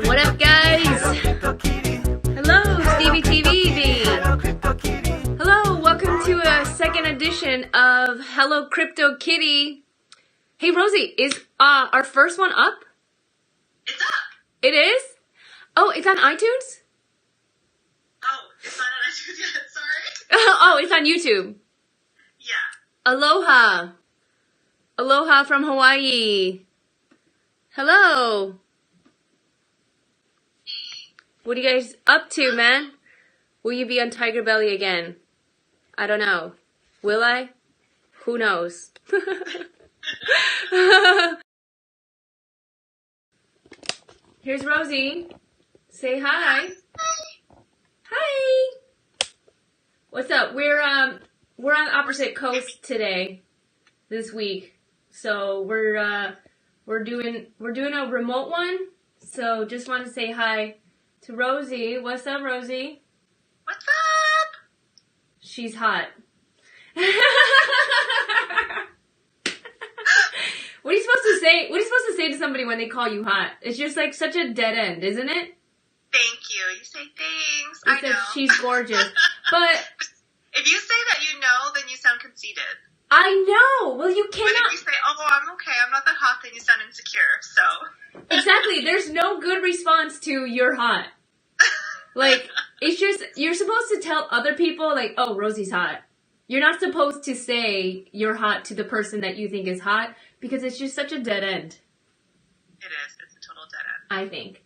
What up, guys? Hello, Stevie TV. Hello, welcome to a second edition of Hello Crypto Kitty. Hey, Rosie, is our first one up? It's up. It is? Oh, it's on iTunes? Oh, it's not on iTunes yet. Sorry. Oh, it's on YouTube. Yeah. Aloha. Aloha from Hawaii. Hello. What are you guys up to, man? Will you be on Tiger Belly again? I don't know. Will I? Who knows? Here's Rosie. Say hi. Hi. What's up? We're on opposite coast today, this week. So we're doing a remote one. So just want to say hi to Rosie. What's up, Rosie? What's up? She's hot. What are you supposed to say? What are you supposed to say to somebody when they call you hot? It's just like such a dead end, isn't it? Thank you. You say thanks. You I said know. she's gorgeous. But if you say that you know, then you sound conceited. I know. Well, you But cannot. if you say, oh, I'm okay, I'm not that hot, then you sound insecure. So. Exactly. There's no good response to "you're hot." Like, it's just, you're supposed to tell other people, like, oh, Rosie's hot. You're not supposed to say you're hot to the person that you think is hot, because it's just such a dead end. It is. It's a total dead end. I think.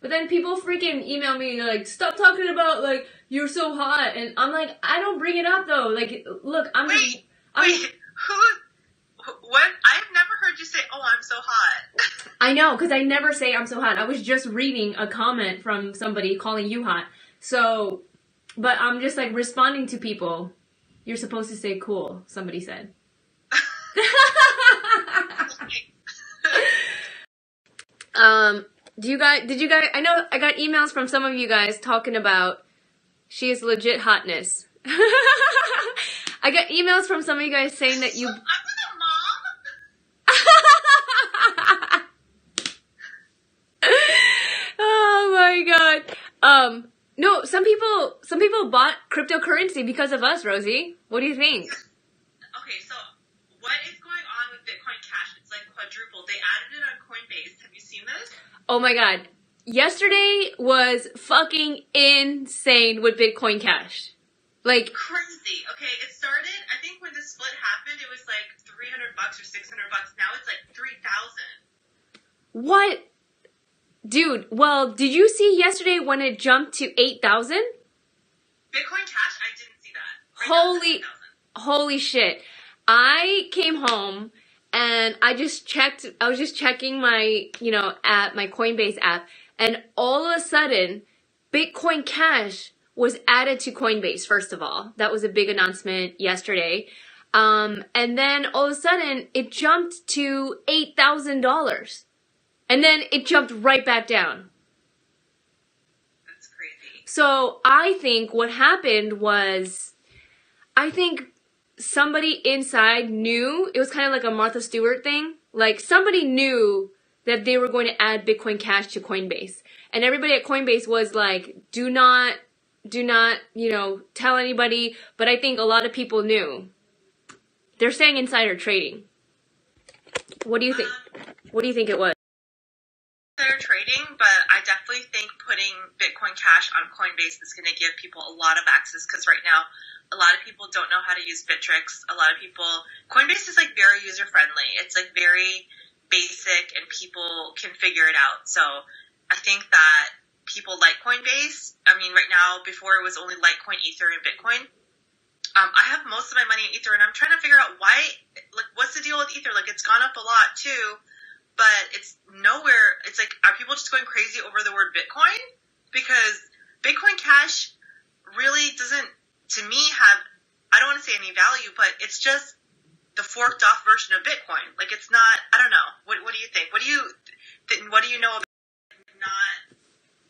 But then people freaking email me, like, stop talking about, like, you're so hot. And I'm like, I don't bring it up, though. Like, look, Wait, what? I've never heard you say, oh, I'm so hot. I know, because I never say I'm so hot. I was just reading a comment from somebody calling you hot. So, but I'm just, like, responding to people. You're supposed to say cool, somebody said. Did you guys, I know I got emails from some of you guys talking about she is legit hotness. I got emails from some of you guys saying that you... I'm with a mom. Oh my god. No, some people bought cryptocurrency because of us, Rosie. What do you think? Okay, so what is going on with Bitcoin Cash? It's like quadrupled. They added it on Coinbase. Have you seen this? Oh my god. Yesterday was fucking insane with Bitcoin Cash. Like, Crazy. Okay, it started, I think when the split happened, it was like $300 or $600. Now it's like 3,000. what? Dude, well, did you see yesterday when it jumped to 8,000? Bitcoin Cash, I didn't see that. Right now it's 7,000. Holy shit. I came home and I was just checking my, app, my Coinbase app, and all of a sudden, Bitcoin Cash was added to Coinbase, first of all. That was a big announcement yesterday. And then all of a sudden, it jumped to $8,000. And then it jumped right back down. That's crazy. So I think what happened was, I think somebody inside knew, it was kind of like a Martha Stewart thing. Like, somebody knew that they were going to add Bitcoin Cash to Coinbase. And everybody at Coinbase was like, do not, tell anybody. But I think a lot of people knew. They're saying insider trading. What do you think? What do you think it was? They're trading, but I definitely think putting Bitcoin Cash on Coinbase is going to give people a lot of access, because right now a lot of people don't know how to use Bittrex. A lot of people, Coinbase is like very user friendly. It's like very basic and people can figure it out. So I think that people like Coinbase. I mean, right now, before it was only Lightcoin, Ether, and Bitcoin. I have most of my money in Ether, and I'm trying to figure out why, like, what's the deal with Ether? Like, it's gone up a lot too. But it's nowhere, it's like, are people just going crazy over the word Bitcoin? Because Bitcoin Cash really doesn't, to me, have, I don't want to say any value, but it's just the forked off version of Bitcoin. Like, it's not, I don't know. What do you think? What do you know about it?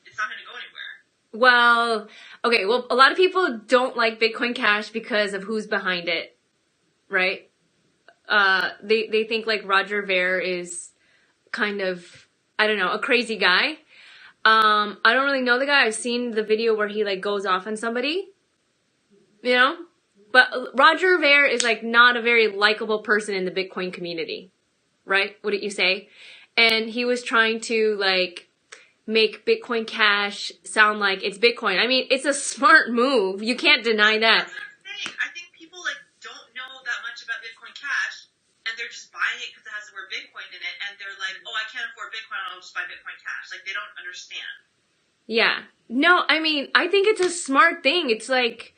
It's not going to go anywhere. Well, okay, well, a lot of people don't like Bitcoin Cash because of who's behind it, right? They think like Roger Ver is kind of, I don't know, a crazy guy. I don't really know the guy. I've seen the video where he like goes off on somebody, you know? But Roger Ver is like not a very likable person in the Bitcoin community, right? Wouldn't you say? And he was trying to like make Bitcoin Cash sound like it's Bitcoin. I mean, it's a smart move. You can't deny that. That's what I'm saying. I think people like don't know that much about Bitcoin Cash, and they're just buying it because it has the word Bitcoin in it, and they're like, oh, I can't afford Bitcoin, I'll just buy Bitcoin Cash. Like, they don't understand. Yeah. No, I mean, I think it's a smart thing. It's like,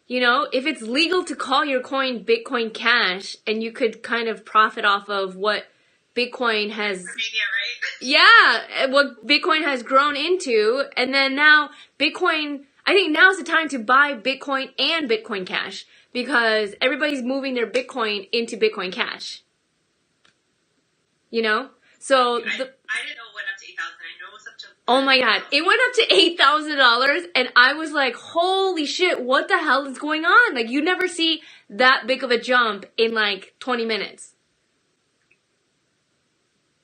you know, if it's legal to call your coin Bitcoin Cash and you could kind of profit off of what Bitcoin has... Media, right? Yeah, what Bitcoin has grown into. And then now Bitcoin... I think now's the time to buy Bitcoin and Bitcoin Cash because everybody's moving their Bitcoin into Bitcoin Cash. You know? So... I didn't know it went up to 8,000. I know it was up to... Oh my god, it went up to $8,000 and I was like, holy shit, what the hell is going on? Like, you never see that big of a jump in like 20 minutes.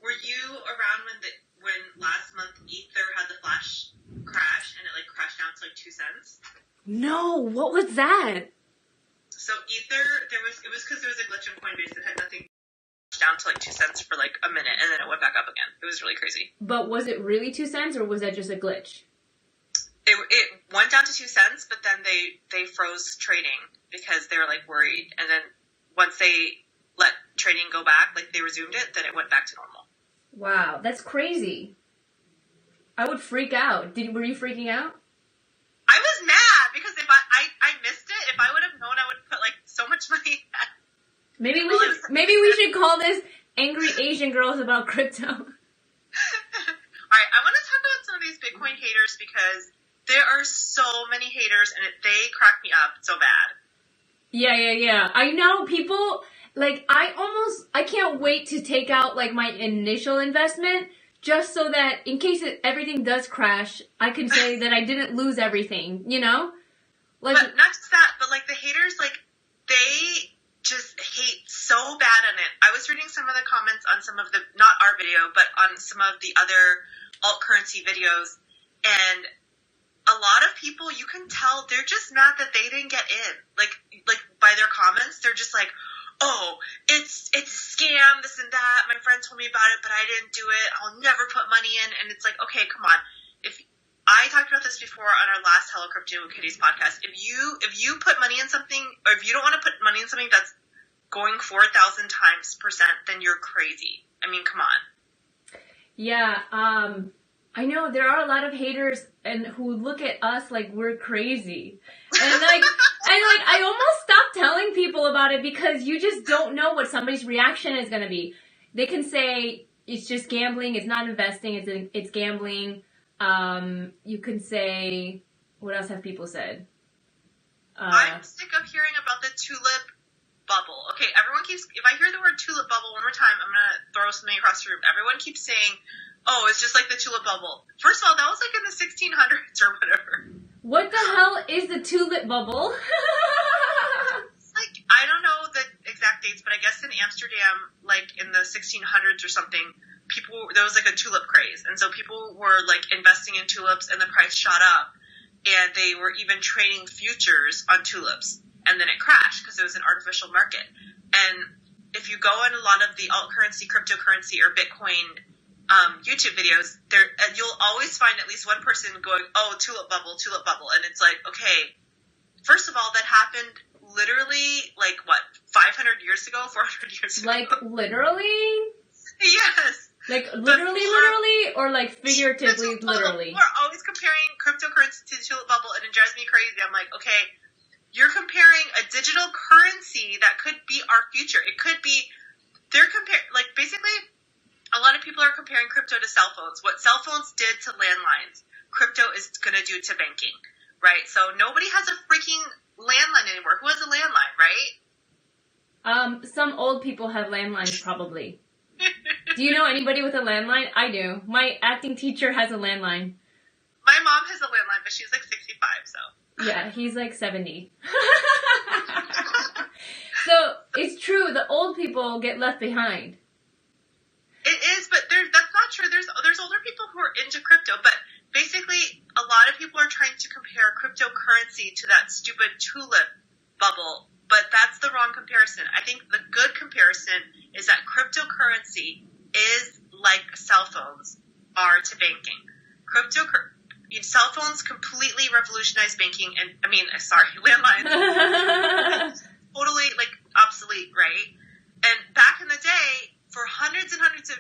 Were you around when last month Ether had the flash crash and it like crashed down to like 2 cents? No, what was that? So Ether, it was because there was a glitch in Coinbase that had nothing down to like 2 cents for like a minute and then it went back up again. It was really crazy. But was it really 2 cents or was that just a glitch? It went down to 2 cents, but then they froze trading because they were like worried. And then once they let trading go back, like they resumed it, then it went back to normal. Wow, that's crazy. I would freak out. Were you freaking out? I was mad because if I missed it, if I would have known, I would have put like so much money in that. Maybe we should call this Angry Asian Girls About Crypto. Alright, I want to talk about some of these Bitcoin haters because there are so many haters and they crack me up so bad. Yeah. I know people, like, I can't wait to take out, like, my initial investment just so that in case everything does crash, I can say that I didn't lose everything, you know? Like, but not just that, but, like, the haters, like, they just hate so bad on it. I was reading some of the comments on some of the, not our video, but on some of the other alt currency videos, and a lot of people, you can tell they're just mad that they didn't get in. Like by their comments, they're just like, oh, it's a scam, this and that. My friend told me about it, but I didn't do it. I'll never put money in. And it's like, okay, come on. If I talked about this before on our last Hello Crypto Kitties podcast. If you put money in something, or if you don't want to put money in something that's going 4,000 times %, then you're crazy. I mean, come on. Yeah, I know there are a lot of haters and who look at us like we're crazy. And I almost stopped telling people about it because you just don't know what somebody's reaction is going to be. They can say it's just gambling, it's not investing, it's gambling. You can say, what else have people said? I'm sick of hearing about the tulip bubble. Okay, if I hear the word tulip bubble one more time, I'm going to throw something across the room. Everyone keeps saying, oh, it's just like the tulip bubble. First of all, that was like in the 1600s or whatever. What the hell is the tulip bubble? Like, I don't know the exact dates, but I guess in Amsterdam, like in the 1600s or something, there was like a tulip craze. And so people were like investing in tulips and the price shot up. And they were even trading futures on tulips. And then it crashed because it was an artificial market. And if you go on a lot of the alt currency, cryptocurrency, or Bitcoin YouTube videos, you'll always find at least one person going, oh, tulip bubble. And it's like, okay, first of all, that happened literally, like, what, 500 years ago, 400 years ago? Like, literally? Yes. Like, literally, or like figuratively, literally? People are always comparing cryptocurrency to the tulip bubble, and it drives me crazy. I'm like, okay, you're comparing a digital currency that could be our future. It could be, basically, a lot of people are comparing crypto to cell phones. What cell phones did to landlines, crypto is going to do to banking, right? So nobody has a freaking landline anymore. Who has a landline, right? Some old people have landlines, probably. Do you know anybody with a landline? I do. My acting teacher has a landline. My mom has a landline, but she's like 65, so. Yeah, he's like 70. So, it's true, the old people get left behind. It is, but that's not true. There's older people who are into crypto, but basically, a lot of people are trying to compare cryptocurrency to that stupid tulip bubble, but that's the wrong comparison. I think the good comparison is that cryptocurrency is like cell phones are to banking. Cell phones completely revolutionized banking, and landlines totally like obsolete, right? And back in the day, for hundreds and hundreds of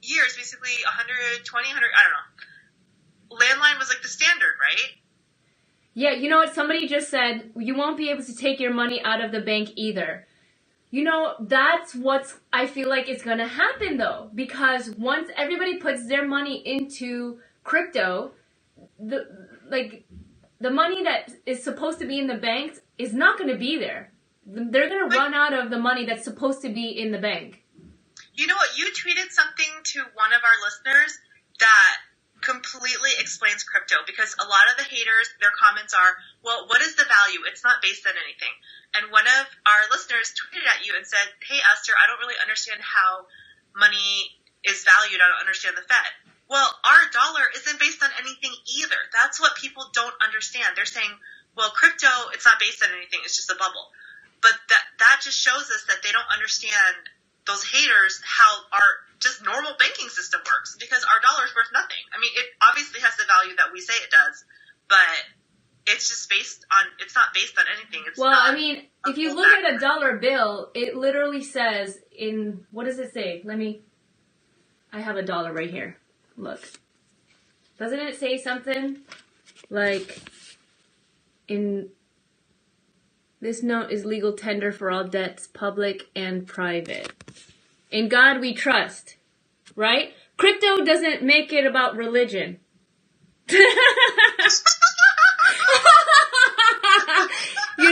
years, basically 120, I don't know, landline was like the standard, right? Yeah, you know what? Somebody just said, you won't be able to take your money out of the bank either. You know, that's what I feel like is going to happen, though. Because once everybody puts their money into crypto, the money that is supposed to be in the banks is not going to be there. They're going to run out of the money that's supposed to be in the bank. You know what? You tweeted something to one of our listeners that completely explains crypto, because a lot of the haters, their comments are, well, what is the value? It's not based on anything. And one of our listeners tweeted at you and said, hey, Esther, I don't really understand how money is valued. I don't understand the Fed. Well, our dollar isn't based on anything either. That's what people don't understand. They're saying, well, crypto, it's not based on anything. It's just a bubble. But that just shows us that they don't understand, those haters, how our just normal banking system works, because our dollar is worth nothing. I mean, it obviously has the value that we say it does, but it's just it's not based on anything. It's well, I mean, if you look at a dollar bill, it literally says what does it say? I have a dollar right here. Look. Doesn't it say something like, this note is legal tender for all debts, public and private. In God we trust, right? Crypto doesn't make it about religion. You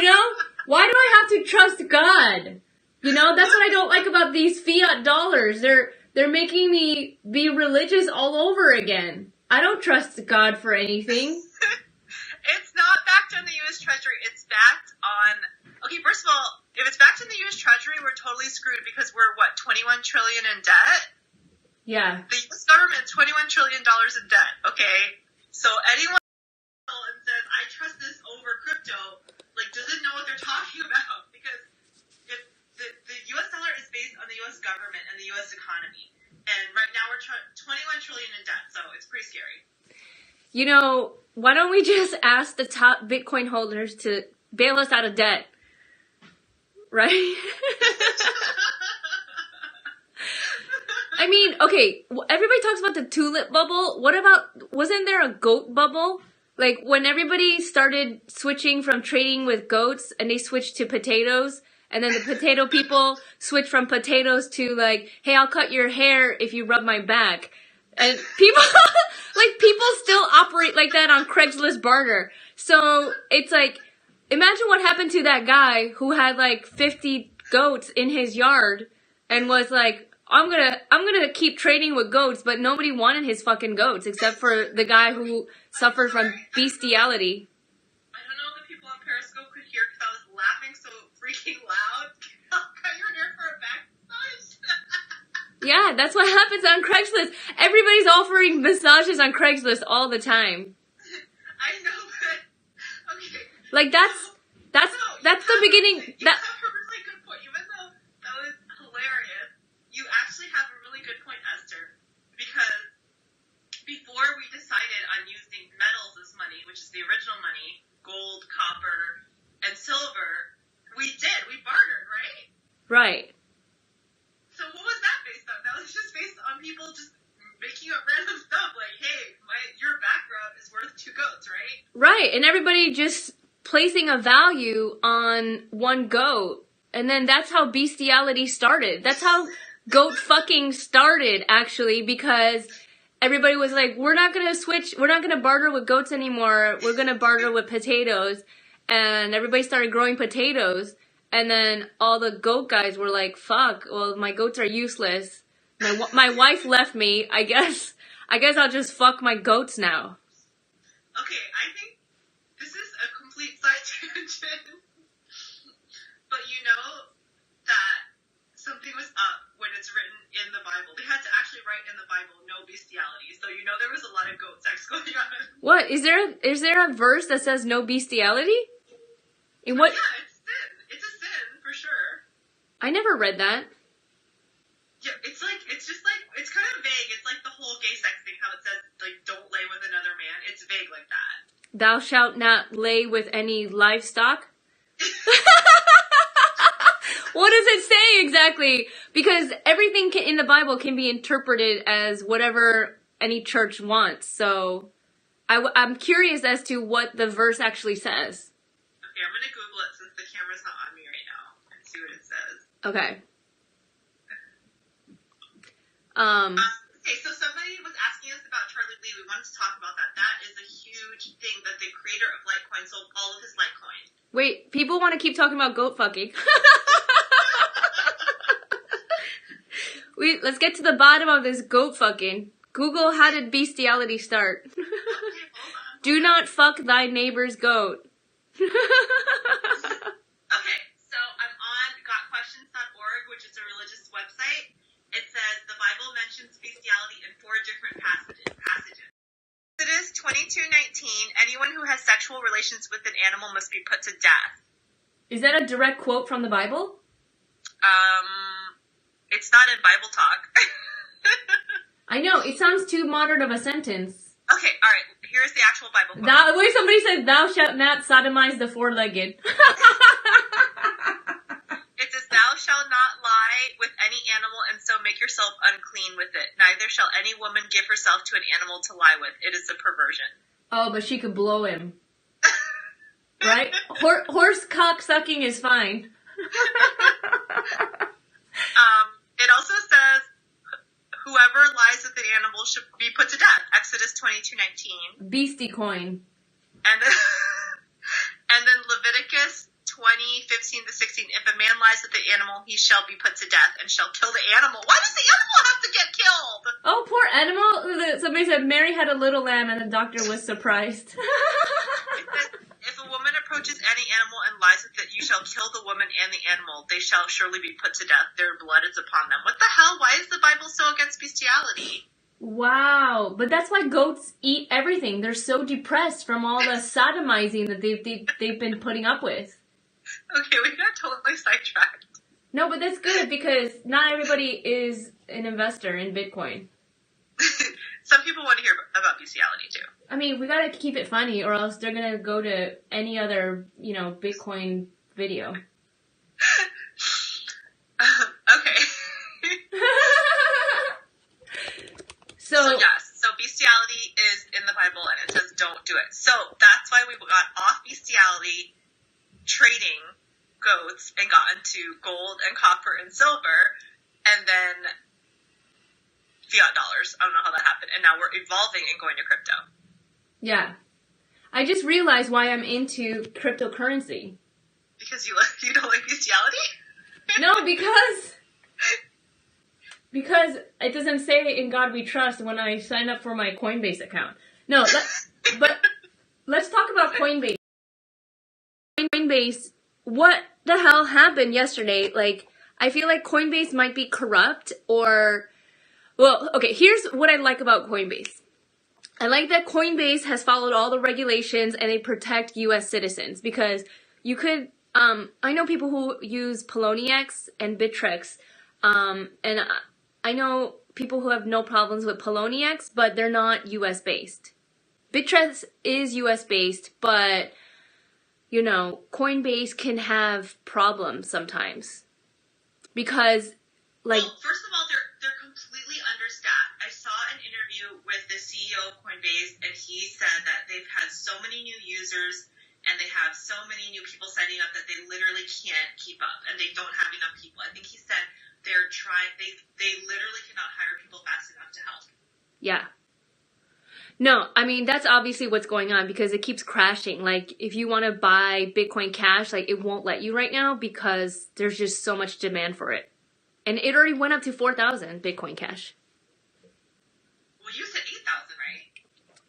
know? Why do I have to trust God? You know, that's what I don't like about these fiat dollars. They're making me be religious all over again. I don't trust God for anything. It's not backed on the U.S. Treasury. It's backed on... Okay, first of all, if it's backed on the U.S. Treasury, we're totally screwed because we're, $21 trillion in debt? Yeah. The U.S. government's $21 trillion in debt, okay? So anyone and says, I trust this over crypto, doesn't know what they're talking about. Because if the U.S. dollar is based on the U.S. government and the U.S. economy. And right now we're 21 trillion in debt, so it's pretty scary. You know, why don't we just ask the top Bitcoin holders to bail us out of debt? Right? I mean, okay, everybody talks about the tulip bubble. What about, wasn't there a goat bubble? Like, when everybody started switching from trading with goats and they switched to potatoes, and then the potato people switched from potatoes to hey, I'll cut your hair if you rub my back. And people, people still operate like that on Craigslist barter. So it's imagine what happened to that guy who had 50 goats in his yard and was I'm gonna keep trading with goats, but nobody wanted his fucking goats except for the guy who suffered from bestiality. I don't know if the people on Periscope could hear because I was laughing so freaking loud. I'll cut your hair for a back massage. Yeah, that's what happens on Craigslist. Everybody's offering massages on Craigslist all the time. I know, but okay. That's the beginning. You have a really good point. Even though that was hilarious, you actually have a really good point, Esther. Because before we decided on using metals as money, which is the original money, gold, copper, and silver, we bartered, right? Right. So what was that based on? That was just based on people just making up random stuff hey, your background is worth 2 goats, right? Right, and everybody just placing a value on one goat. And then that's how bestiality started. That's how goat fucking started, actually, because everybody was we're not gonna barter with goats anymore. We're gonna barter with potatoes. And everybody started growing potatoes. And then all the goat guys were fuck, well, my goats are useless. My wife left me. I guess I'll just fuck my goats now. Okay, I think this is a complete side tangent. But you know that something was up when it's written in the Bible. They had to actually write in the Bible, no bestiality. So you know there was a lot of goat sex going on. What? Is there a verse that says no bestiality? In what? Yeah, it's sin. It's a sin, for sure. I never read that. Yeah, it's kind of vague. It's like the whole gay sex thing, how it says, like, don't lay with another man. It's vague like that. Thou shalt not lay with any livestock? What does it say exactly? Because everything in the Bible can be interpreted as whatever any church wants. So I'm curious as to what the verse actually says. Okay, I'm going to Google it since the camera's not on me right now and see what it says. Okay. Okay, so somebody was asking us about Charlie Lee. We wanted to talk about that. That is a huge thing that the creator of Lightcoin sold all of his Lightcoin. Wait, people want to keep talking about goat fucking. Let's get to the bottom of this goat fucking. Google, how did bestiality start? Okay, hold on. Do not fuck thy neighbor's goat. Okay, so I'm on gotquestions.org, which is a religious website. It says the Bible mentions bestiality in 4 different passages. Exodus 22:19, anyone who has sexual relations with an animal must be put to death. Is that a direct quote from the Bible? It's not in Bible talk. I know, it sounds too modern of a sentence. Okay, alright, here's the actual Bible quote. Wait, somebody said, thou shalt not sodomize the four-legged. It says, thou shalt not lie with any animal and so make yourself unclean with it. Neither shall any woman give herself to an animal to lie with. It is a perversion. Oh, but she could blow him. Right? Horse cock sucking is fine. It also says, whoever lies with an animal should be put to death. Exodus 22:19. Beastie coin. And then Leviticus 20:15-16. If a man lies with the animal, he shall be put to death and shall kill the animal. Why does the animal have to get killed? Oh, poor animal. Somebody said Mary had a little lamb and the doctor was surprised. It says, if a woman approaches any animal and lies with it, you shall kill the woman and the animal. They shall surely be put to death. Their blood is upon them. What the hell? Why is the Bible so against bestiality? Wow, but that's why goats eat everything. They're so depressed from all the sodomizing that they've been putting up with. Okay, we got totally sidetracked. No, but that's good because not everybody is an investor in Bitcoin. Some people want to hear about bestiality too. I mean, we gotta keep it funny or else they're gonna go to any other, Bitcoin video. Okay. So yes, so bestiality is in the Bible and it says don't do it. So that's why we got off bestiality, trading goats, and got into gold and copper and silver, and then fiat dollars. I don't know how that happened. And now we're evolving and going to crypto. Yeah. I just realized why I'm into cryptocurrency. Because you don't like bestiality? No, because it doesn't say in God we trust when I sign up for my Coinbase account. No, but let's talk about Coinbase. Coinbase, what the hell happened yesterday? Like, I feel like Coinbase might be corrupt or... Well, okay, here's what I like about Coinbase. I like that Coinbase has followed all the regulations and they protect U.S. citizens because you could... I know people who use Poloniex and Bittrex, and I know people who have no problems with Poloniex, but they're not U.S. based. Bittrex is U.S. based, but, Coinbase can have problems sometimes. Because, like... Well, first of all, they're completely understaffed. I saw an interview with the CEO of Coinbase, and he said that they've had so many new users and they have so many new people signing up that they literally can't keep up, and they don't have enough people. I think he said they literally cannot hire people fast enough to help. Yeah. No, I mean, that's obviously what's going on because it keeps crashing. Like, if you want to buy Bitcoin Cash, like, it won't let you right now because there's just so much demand for it. And it already went up to 4,000 Bitcoin Cash. Well, you said 8,000, right?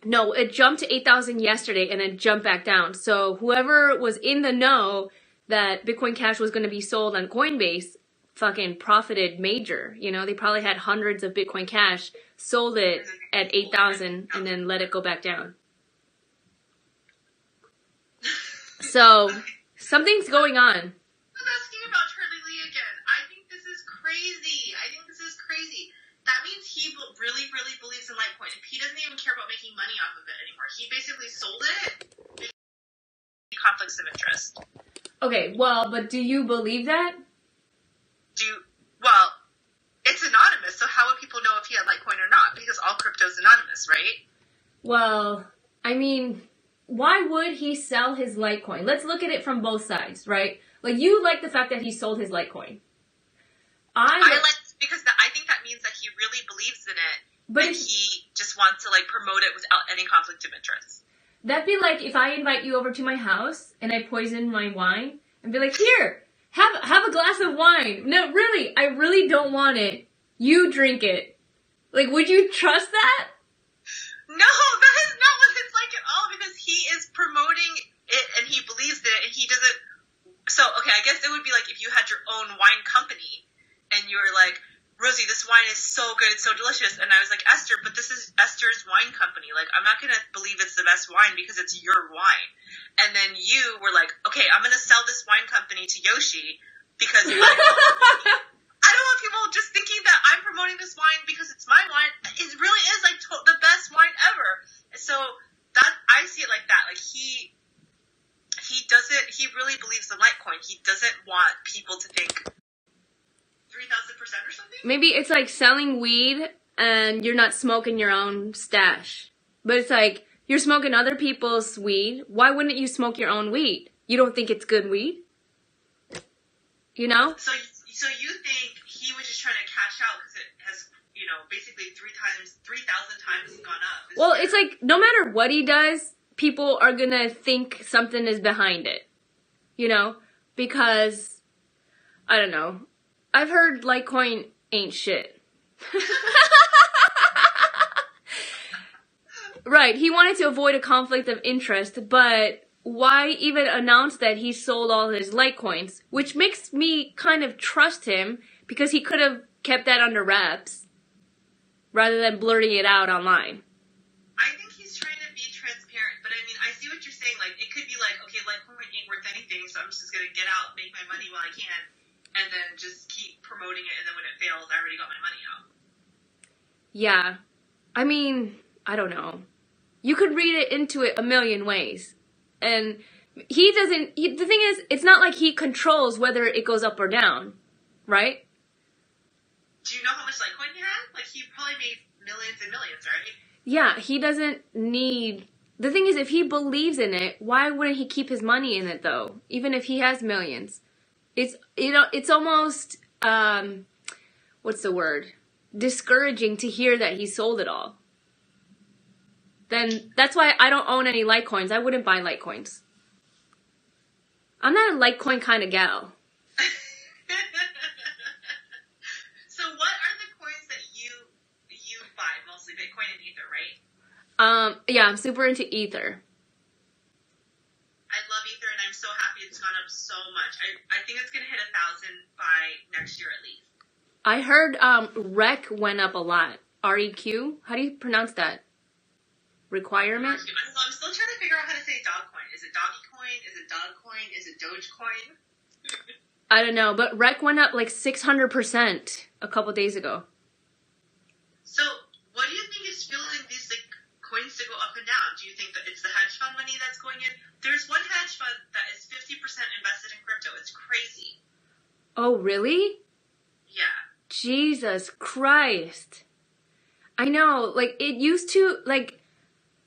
No, it jumped to 8,000 yesterday and it jumped back down. So whoever was in the know that Bitcoin Cash was going to be sold on Coinbase fucking profited major. They probably had hundreds of Bitcoin Cash, sold it at 8,000 and then let it go back down. So something's going on. I was asking about Charlie Lee again. I think this is crazy. That means he really, really believes in Litecoin. If he doesn't even care about making money off of it anymore, he basically sold it. Conflicts of interest. Okay, well, but do you believe that? Well, it's anonymous, so how would people know if he had Litecoin or not? Because all crypto is anonymous, right? Well, I mean, why would he sell his Litecoin? Let's look at it from both sides, right? Like, you like the fact that he sold his Litecoin. I like because I think that means that he really believes in it, but and he just wants to, like, promote it without any conflict of interest. That'd be like if I invite you over to my house and I poison my wine and be like, here, have a glass of wine. No, really, I really don't want it. You drink it. Like, would you trust that? No, that is not what it's like at all, because he is promoting it and he believes in it and he doesn't. So, okay, I guess it would be like if you had your own wine company and you were like, Rosie, this wine is so good, it's so delicious. And I was like, Esther, but this is Esther's wine company. Like, I'm not going to believe it's the best wine because it's your wine. And then you were like, okay, I'm going to sell this wine company to Yoshi because I don't want people just thinking that I'm promoting this wine because it's my wine. It really is like the best wine ever. So that I see it like that. Like he really believes in Litecoin. He doesn't want people to think 3,000% or something? Maybe it's like selling weed and you're not smoking your own stash. But it's like, you're smoking other people's weed. Why wouldn't you smoke your own weed? You don't think it's good weed? You know? So you think he was just trying to cash out because it has, basically 3,000 times gone up? Well, it's like, no matter what he does, people are gonna think something is behind it. You know? Because, I don't know. I've heard Litecoin ain't shit. Right, he wanted to avoid a conflict of interest, but why even announce that he sold all his Litecoins? Which makes me kind of trust him, because he could have kept that under wraps, rather than blurting it out online. I think he's trying to be transparent, but I mean, I see what you're saying. Like, it could be like, okay, Litecoin ain't worth anything, so I'm just going to get out and make my money while I can. And then just keep promoting it, and then when it fails, I already got my money out. Yeah. I mean, I don't know. You could read it into it a million ways. And the thing is, it's not like he controls whether it goes up or down, right? Do you know how much Litecoin he had? Like, he probably made millions and millions, right? Yeah, he doesn't need... The thing is, if he believes in it, why wouldn't he keep his money in it, though? Even if he has millions. It's almost, what's the word? Discouraging to hear that he sold it all. Then that's why I don't own any Litecoins. I wouldn't buy Litecoins. I'm not a Litecoin kind of gal. So what are the coins that you buy? Mostly Bitcoin and Ether, right? Yeah, I'm super into Ether. I love Ether, and I'm so happy it's gone up so much. I think it's going to hit 1,000 by next year at least. I heard REC went up a lot. REQ? How do you pronounce that? Requirement? I'm still trying to figure out how to say Dogcoin. Is it Doggycoin? Is it Dogcoin? Is it Dogecoin? I don't know, but REC went up like 600% a couple days ago. So, what do you think is fueling these coins to go up and down? Do you think that it's the hedge fund money that's going in? There's one hedge fund that is 50% invested in crypto. It's crazy. Oh, really? Yeah. Jesus Christ. I know, like, it used to, like,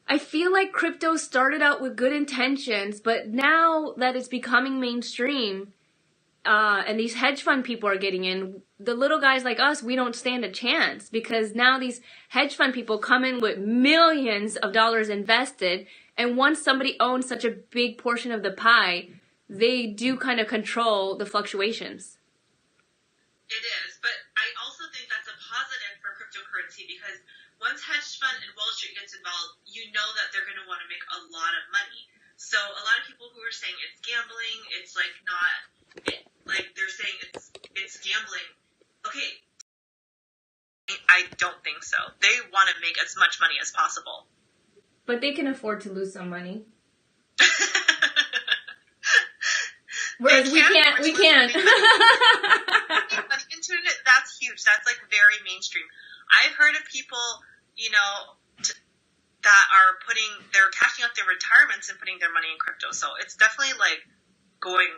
I feel like crypto started out with good intentions, but now that it's becoming mainstream, and these hedge fund people are getting in, the little guys like us, we don't stand a chance, because now these hedge fund people come in with millions of dollars invested, and once somebody owns such a big portion of the pie, they do kind of control the fluctuations. It is, but I also think that's a positive for cryptocurrency, because once hedge fund and Wall Street gets involved, you know that they're going to want to make a lot of money. So a lot of people who are saying it's gambling, it's like not, they're saying it's gambling. Okay, I don't think so. They want to make as much money as possible. But they can afford to lose some money. Whereas we can't. Money into it, that's huge. That's like very mainstream. I've heard of people, you know, that are they're cashing out their retirements and putting their money in crypto. So it's definitely like going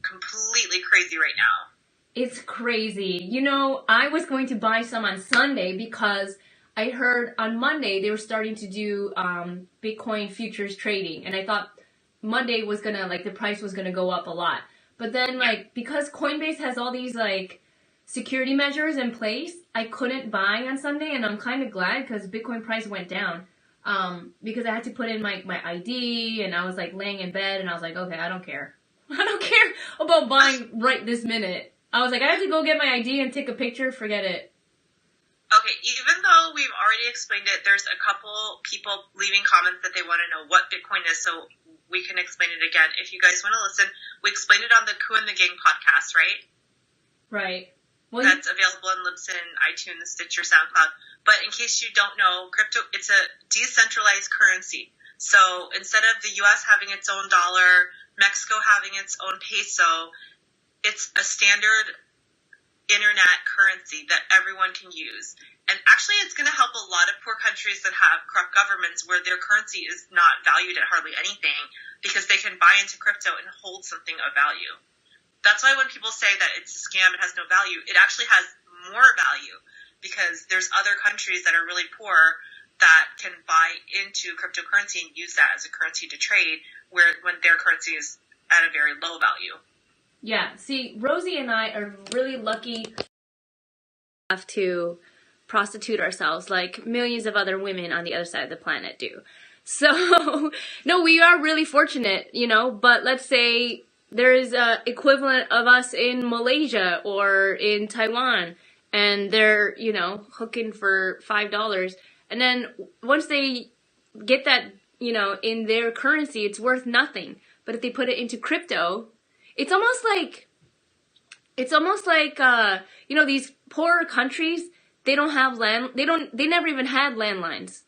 completely crazy right now. It's crazy. You know, I was going to buy some on Sunday because I heard on Monday they were starting to do Bitcoin futures trading, and I thought Monday was gonna, like, the price was gonna go up a lot. But then, like, because Coinbase has all these, like, security measures in place, I couldn't buy on Sunday, and I'm kind of glad because Bitcoin price went down. Because I had to put in my ID, and I was, like, laying in bed, and I was like, okay, I don't care. I don't care about buying right this minute. I was like, I have to go get my ID and take a picture, forget it. Okay, even though we've already explained it, there's a couple people leaving comments that they want to know what Bitcoin is, so we can explain it again. If you guys want to listen, we explained it on the Ku and the Gang podcast, right? Right. Well, that's available on Libsyn, iTunes, Stitcher, SoundCloud. But in case you don't know, crypto, it's a decentralized currency. So instead of the U.S. having its own dollar, Mexico having its own peso, it's a standard internet currency that everyone can use. And actually, it's going to help a lot of poor countries that have corrupt governments where their currency is not valued at hardly anything because they can buy into crypto and hold something of value. That's why when people say that it's a scam, it has no value, it actually has more value because there's other countries that are really poor that can buy into cryptocurrency and use that as a currency to trade when their currency is at a very low value. Yeah, see, Rosie and I are really lucky enough to prostitute ourselves like millions of other women on the other side of the planet do. So, no, we are really fortunate, you know, but let's say there is a equivalent of us in Malaysia or in Taiwan, and they're, you know, hooking for $5. And then once they get that, you know, in their currency, it's worth nothing. But if they put it into crypto, it's almost like, you know, these poorer countries, they don't have they never even had landlines,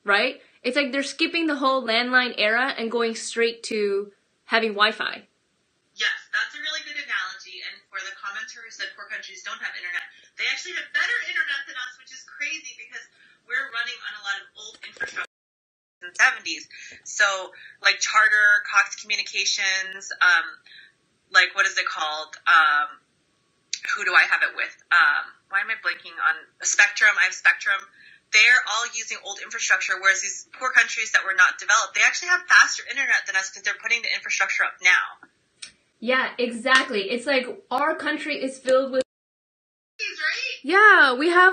right? It's like they're skipping the whole landline era and going straight to having Wi-Fi. Yes, that's a really good analogy. And for the commenter who said poor countries don't have internet, they actually have better internet than us, which is crazy because we're running on a lot of old infrastructure in the 70s. So, like Charter, Cox Communications, like, what is it called? Who do I have it with? Why am I blanking on Spectrum? I have Spectrum. They're all using old infrastructure, whereas these poor countries that were not developed, they actually have faster internet than us because they're putting the infrastructure up now. Yeah, exactly. It's like our country is filled with. Right? Yeah, we had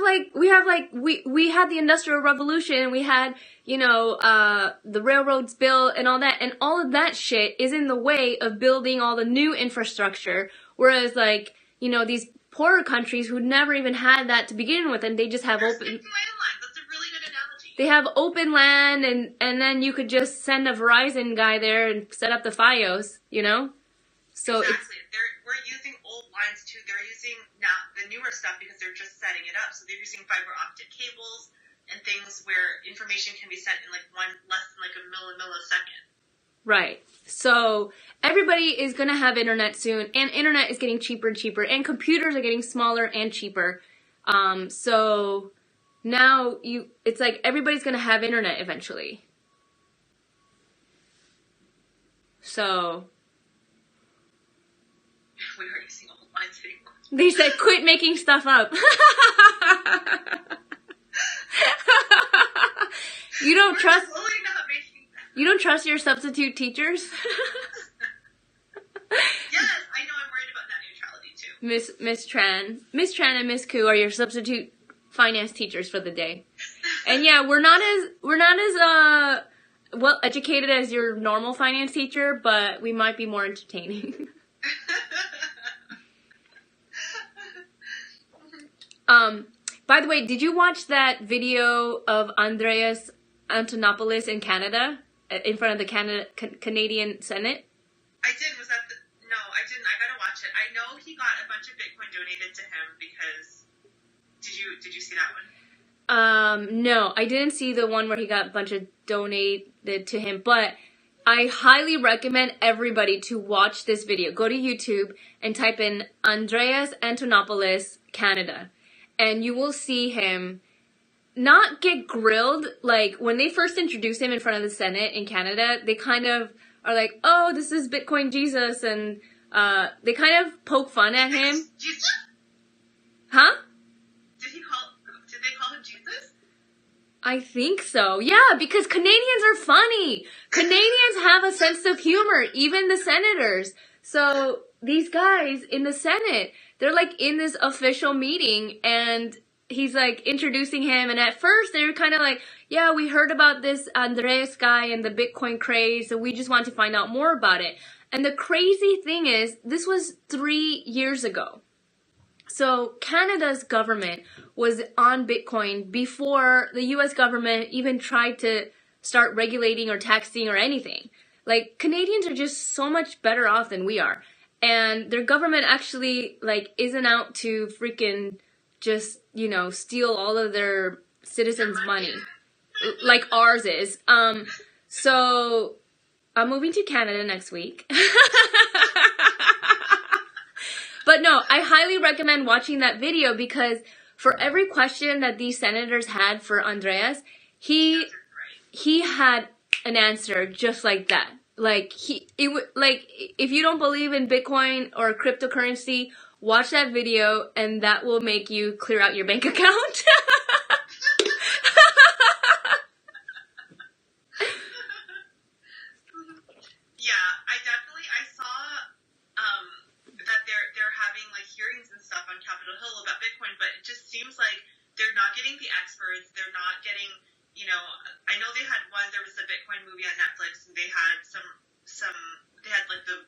the Industrial Revolution, we had, you know, the railroads built and all that, and all of that shit is in the way of building all the new infrastructure, whereas, like, you know, these poorer countries who never even had that to begin with, and they just have open. That's a really good analogy. They have open land, and then you could just send a Verizon guy there and set up the FiOS, you know? So exactly. We're using old lines too. They're using now the newer stuff because they're just setting it up. So they're using fiber optic cables and things where information can be sent in like less than like a millisecond. Right. So everybody is going to have internet soon, and internet is getting cheaper and cheaper, and computers are getting smaller and cheaper. So now it's like everybody's going to have internet eventually. So we are using old lines anymore. They said quit making stuff up. You don't trust. You don't trust your substitute teachers? Yes, I know. I'm worried about net neutrality too. Miss Tran and Miss Ku are your substitute finance teachers for the day. And yeah, we're not as well educated as your normal finance teacher, but we might be more entertaining. By the way, did you watch that video of Andreas Antonopoulos in Canada, in front of the Canadian Senate? I did. Was that no, I didn't. I gotta watch it. I know he got a bunch of Bitcoin donated to him because did you see that one? No, I didn't see the one where he got a bunch of donated to him, but I highly recommend everybody to watch this video. Go to YouTube and type in Andreas Antonopoulos, Canada. And you will see him not get grilled. Like, when they first introduced him in front of the Senate in Canada, they kind of are like, oh, this is Bitcoin Jesus. And they kind of poke fun at him. Jesus? Huh? Did they call him Jesus? I think so. Yeah, because Canadians are funny. Canadians have a sense of humor, even the senators. So these guys in the Senate, they're like in this official meeting and he's like introducing him. And at first they were kind of like, yeah, we heard about this Andreas guy and the Bitcoin craze. So we just want to find out more about it. And the crazy thing is, this was 3 years ago. So Canada's government was on Bitcoin before the US government even tried to start regulating or taxing or anything. Like, Canadians are just so much better off than we are. And their government actually, like, isn't out to freaking just, you know, steal all of their citizens' money. Like ours is. So I'm moving to Canada next week. But no, I highly recommend watching that video because for every question that these senators had for Andreas, he had an answer just like that. Like, if you don't believe in Bitcoin or cryptocurrency, watch that video and that will make you clear out your bank account. I saw that they're having like hearings and stuff on Capitol Hill about Bitcoin, but it just seems like they're not getting the experts. They're not getting, you know, I know they had there was a Bitcoin movie on Netflix, and they had they had like the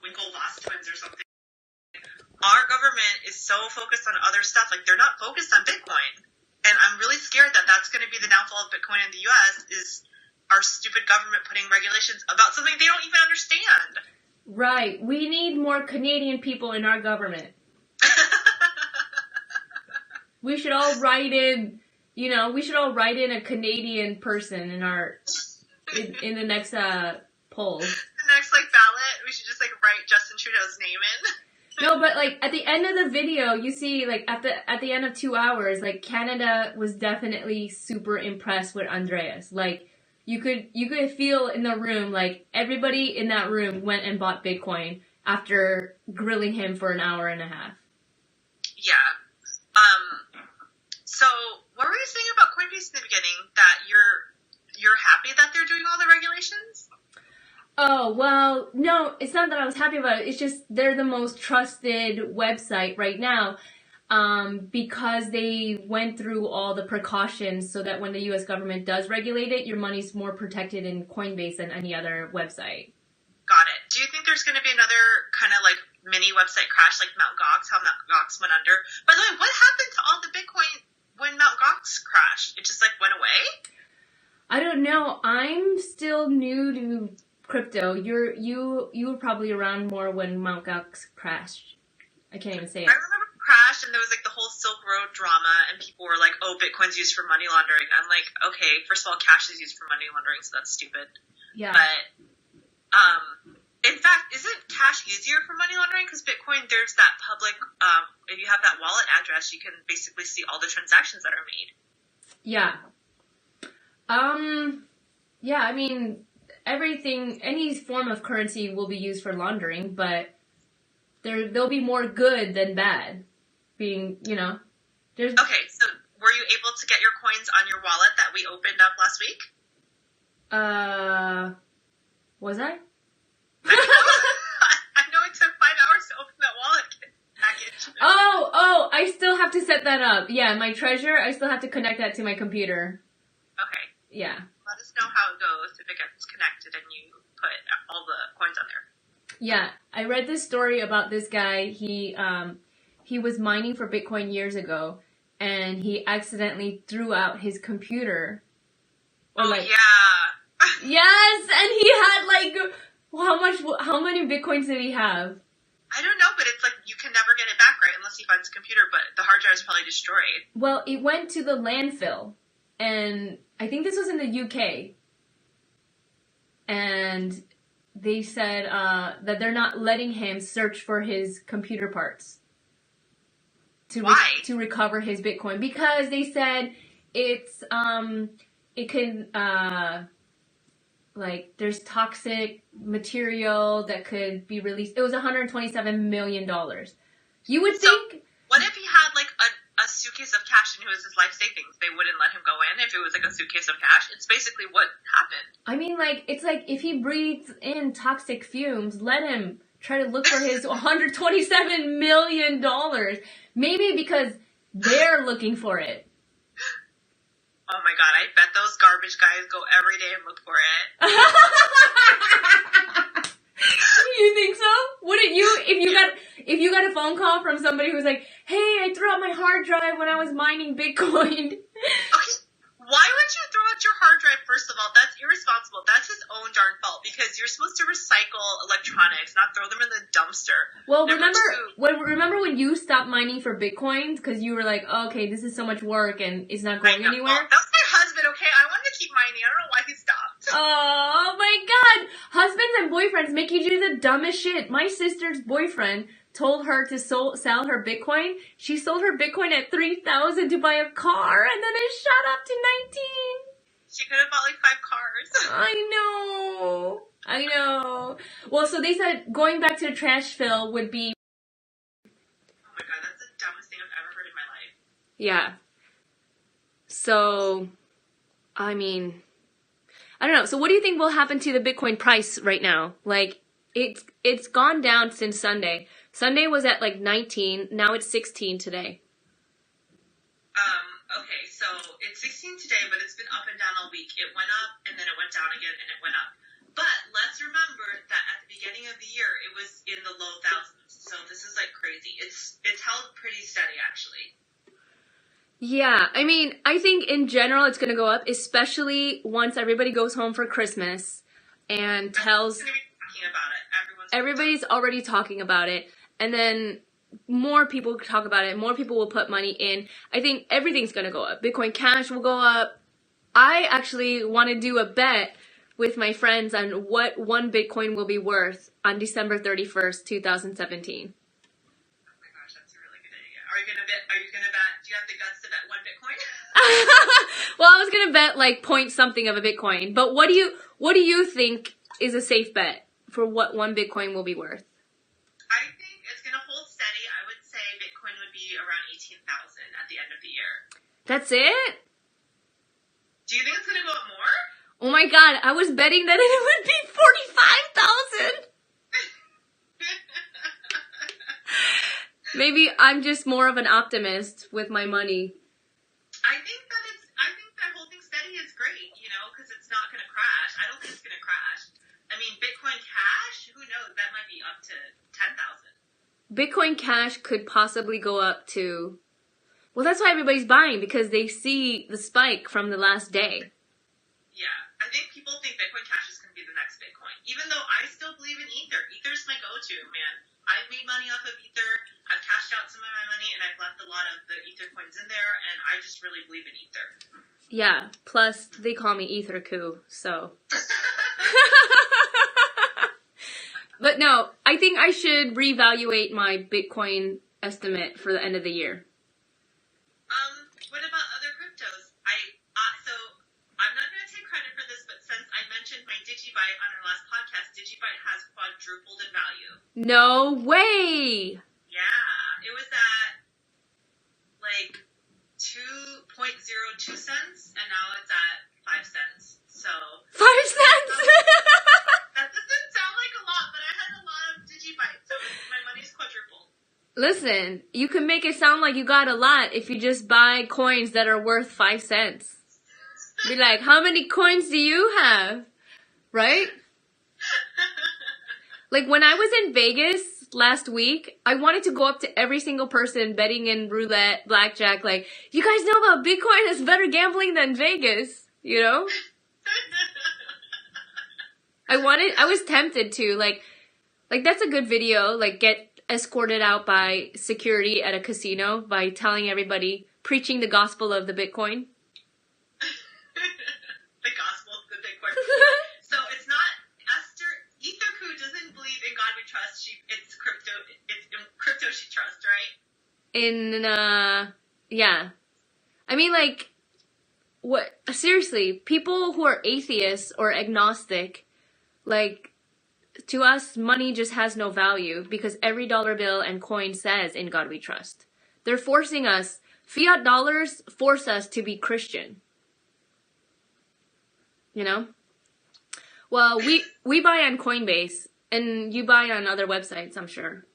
Winklevoss twins or something. Our government is so focused on other stuff, like they're not focused on Bitcoin, and I'm really scared that that's going to be the downfall of Bitcoin in the U.S. is our stupid government putting regulations about something they don't even understand. Right. We need more Canadian people in our government. We should all write in, you know, we should all write in a Canadian person in our, in the next poll. The next, like, ballot, we should just, like, write Justin Trudeau's name in. No, but, like, at the end of the video, you see, like, at the end of 2 hours, like, Canada was definitely super impressed with Andreas. Like, you could feel in the room, like, everybody in that room went and bought Bitcoin after grilling him for an hour and a half. Yeah. So, what were you saying about Coinbase in the beginning? That you're happy that they're doing all the regulations? Oh, well, no, it's not that I was happy about it. It's just they're the most trusted website right now because they went through all the precautions so that when the U.S. government does regulate it, your money's more protected in Coinbase than any other website. Got it. Do you think there's going to be another kind of like mini website crash like Mt. Gox, how Mt. Gox went under? By the way, what happened to all the Bitcoin when Mt. Gox crashed? It just like went away? I don't know. I'm still new to crypto. You were probably around more when Mt. Gox crashed. I can't even say it. I remember it crashed and there was like the whole Silk Road drama and people were like, oh, Bitcoin's used for money laundering. I'm like, okay, first of all, cash is used for money laundering, so that's stupid. Yeah. But, in fact, isn't cash easier for money laundering? Because Bitcoin, there's that public, if you have that wallet address, you can basically see all the transactions that are made. Yeah. Yeah, I mean, everything, any form of currency will be used for laundering, but there'll be more good than bad. Being, you know, there's... Okay, so were you able to get your coins on your wallet that we opened up last week? Was I? I know it took 5 hours to open that wallet package. Oh, I still have to set that up. Yeah, my treasure, I still have to connect that to my computer. Okay. Yeah. Let us know how it goes if it gets connected and you put all the coins on there. Yeah, I read this story about this guy. He was mining for Bitcoin years ago, and he accidentally threw out his computer. Yeah. Yes, and he had like, how many Bitcoins did he have? I don't know, but it's like you can never get it back, right? Unless he finds a computer, but the hard drive is probably destroyed. Well, it went to the landfill, and I think this was in the UK. and they said that they're not letting him search for his computer parts to recover his Bitcoin, because they said it's it could like there's toxic material that could be released. It was $127 million. You would think. What if he had like a suitcase of cash and it was his life savings? They wouldn't let him go in if it was like a suitcase of cash. It's basically what happened. I mean, like, it's like if he breathes in toxic fumes, let him try to look for his $127 million. Maybe because they're looking for it. Oh my god, I bet those garbage guys go every day and look for it. You think so? Wouldn't you, if you got a phone call from somebody who's like, hey, I threw out my hard drive when I was mining Bitcoin? Okay, why would you throw out your hard drive, first of all? That's irresponsible. That's his own darn fault, because you're supposed to recycle electronics, not throw them in the dumpster. Well, remember when you stopped mining for Bitcoins because you were like, oh, okay, this is so much work and it's not going anywhere? Well, that was my husband, okay? I wanted to keep mining. I don't know why he stopped. Oh my god! Husbands and boyfriends make you do the dumbest shit. My sister's boyfriend told her to sell her Bitcoin. She sold her Bitcoin at $3,000 to buy a car, and then it shot up to 19. She could have bought like 5 cars. I know. Well, so they said going back to the trash fill would be. Oh my god, that's the dumbest thing I've ever heard in my life. Yeah. So, I mean, I don't know. So what do you think will happen to the Bitcoin price right now? Like, it's gone down since Sunday. Sunday was at like 19. Now it's 16 today. Okay, so it's 16 today, but it's been up and down all week. It went up, and then it went down again, and it went up. But let's remember that at the beginning of the year, it was in the low thousands. So this is like crazy. It's held pretty steady, actually. Yeah, I mean, I think in general it's going to go up, especially once everybody goes home for Christmas and tells. Everyone's going to be talking about it. Everybody's already talking about it, and then more people talk about it. More people will put money in. I think everything's going to go up. Bitcoin Cash will go up. I actually want to do a bet with my friends on what one Bitcoin will be worth on December 31st, 2017. Oh my gosh, that's a really good idea. Are you gonna bet? Do you have the guts to bet one Bitcoin? Well, I was gonna bet like point something of a Bitcoin, but what do you think is a safe bet for what one Bitcoin will be worth? I think it's gonna hold steady. I would say Bitcoin would be around 18,000 at the end of the year. That's it? Do you think it's gonna go up more? Oh my god, I was betting that it would be 45,000. Maybe I'm just more of an optimist with my money. I think that holding steady is great, you know, because it's not going to crash. I don't think it's going to crash. I mean, Bitcoin Cash, who knows? That might be up to 10,000. Bitcoin Cash could possibly go up to. Well, that's why everybody's buying, because they see the spike from the last day. Yeah, I think people think Bitcoin Cash is going to be the next Bitcoin, even though I still believe in Ether. Ether's my go-to, man. I've made money off of Ether. I've cashed out some of my money, and I've left a lot of the Ether coins in there, and I just really believe in Ether. Yeah, plus they call me Esther Ku, so. But no, I think I should reevaluate my Bitcoin estimate for the end of the year. What about other cryptos? So I'm not going to take credit for this, but since I mentioned my Digibyte on our last podcast, Digibyte has quadrupled in value. No way! Yeah, it was at like 2.02 cents, and now it's at 5 cents. So 5 cents? That doesn't sound like a lot, but I had a lot of Digibyte, so my money's quadrupled. Listen, you can make it sound like you got a lot if you just buy coins that are worth 5 cents. Be like, how many coins do you have? Right? Like when I was in Vegas last week, I wanted to go up to every single person betting in roulette, blackjack, like, you guys know about Bitcoin? It's better gambling than Vegas, you know? I was tempted to, like that's a good video, like get escorted out by security at a casino by telling everybody, preaching the gospel of the Bitcoin. The gospel of the Bitcoin. So it's not trusts, it's crypto. It's in crypto she trusts, right? Yeah. I mean, like, what? Seriously, people who are atheists or agnostic, like, to us, money just has no value because every dollar bill and coin says, "In God we trust." They're forcing us. Fiat dollars force us to be Christian. You know? Well, we buy on Coinbase, and you buy on other websites, I'm sure.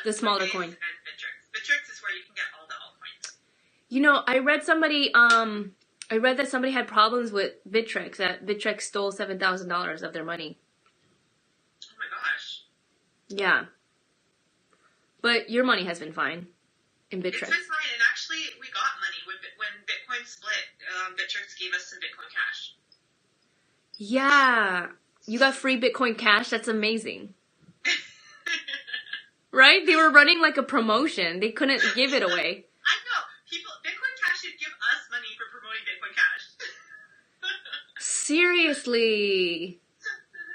The smaller Coinbase coin. And Bittrex. Bittrex is where you can get all the altcoins. You know, I read that somebody had problems with Bittrex, that Bittrex stole $7,000 of their money. Oh my gosh. Yeah. But your money has been fine in Bittrex. It's been fine, and actually, we got money. When Bitcoin split, Bittrex gave us some Bitcoin Cash. Yeah. You got free Bitcoin Cash? That's amazing. Right? They were running like a promotion. They couldn't give it away. I know. Bitcoin Cash should give us money for promoting Bitcoin Cash. Seriously.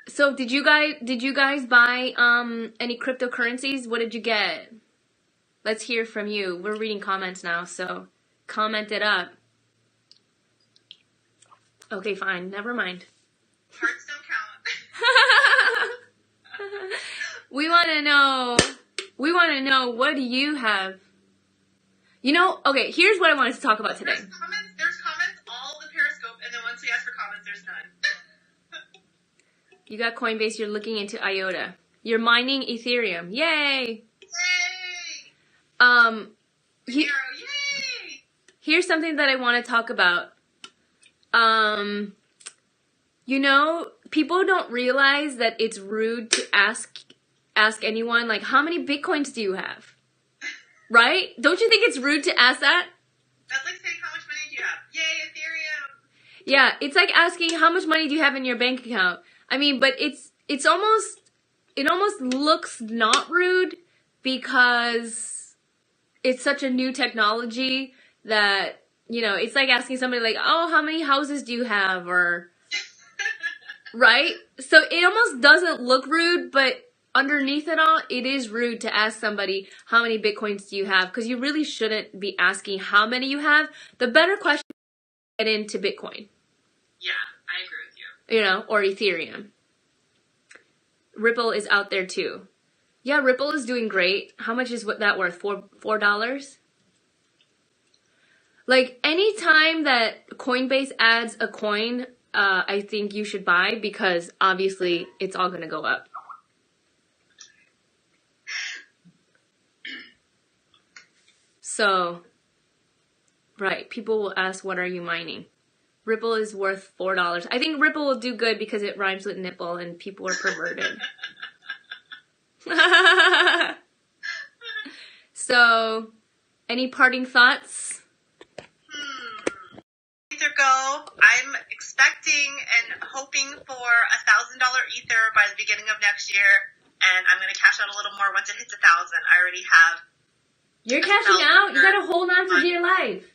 So did you guys buy any cryptocurrencies? What did you get? Let's hear from you. We're reading comments now, so comment it up. Okay, fine. Never mind. Hearts don't count. We want to know what do you have? You know, okay, here's what I wanted to talk about today. There's comments all the Periscope, and then once we ask for comments, there's none. You got Coinbase, you're looking into IOTA. You're mining Ethereum. Yay! Yay! Here's something that I want to talk about. You know, people don't realize that it's rude to ask anyone, like, how many Bitcoins do you have? Right? Don't you think it's rude to ask that? That's like saying, how much money do you have? Yay, Ethereum! Yeah, it's like asking, how much money do you have in your bank account? I mean, but it almost looks not rude because it's such a new technology that, you know, it's like asking somebody like, oh, how many houses do you have? Or, right? So it almost doesn't look rude, but underneath it all, it is rude to ask somebody, how many Bitcoins do you have? Because you really shouldn't be asking how many you have. The better question is to get into Bitcoin. Yeah, I agree with you. You know, or Ethereum. Ripple is out there too. Yeah, Ripple is doing great. How much is that worth? $4? Like, anytime that Coinbase adds a coin, I think you should buy because obviously it's all going to go up. So, right, people will ask, what are you mining? Ripple is worth $4. I think Ripple will do good because it rhymes with nipple and people are perverted. So, any parting thoughts? Ether go. I'm expecting and hoping for $1,000 Ether by the beginning of next year, and I'm going to cash out a little more once it hits 1,000. I already have. You're cashing out? You gotta hold on for dear life.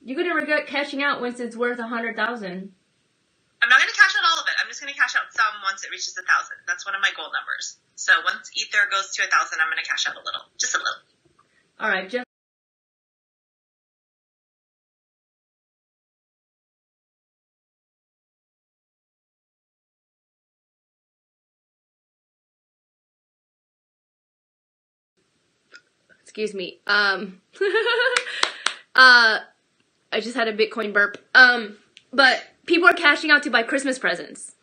You're gonna regret cashing out once it's worth 100,000. I'm not gonna cash out all of it. I'm just gonna cash out some once it reaches 1,000. That's one of my goal numbers. So once Ether goes to 1,000, I'm gonna cash out a little, just a little. All right, just. Excuse me. I just had a Bitcoin burp. But people are cashing out to buy Christmas presents.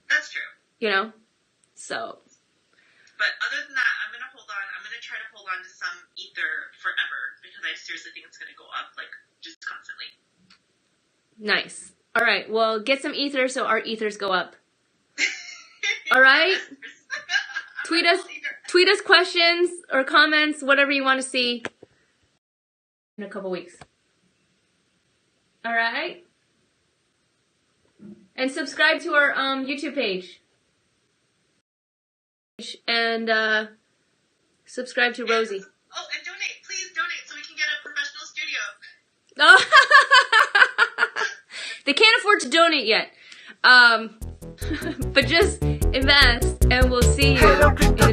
That's true. You know? So. But other than that, I'm going to hold on. I'm going to try to hold on to some Ether forever because I seriously think it's going to go up, like, just constantly. Nice. All right. Well, get some Ether so our Ethers go up. All right? Tweet us questions or comments, whatever you want to see in a couple weeks. All right? And subscribe to our YouTube page. And subscribe to Rosie. Oh, and donate. Please donate so we can get a professional studio. Oh. They can't afford to donate yet. But just invest, and we'll see you in the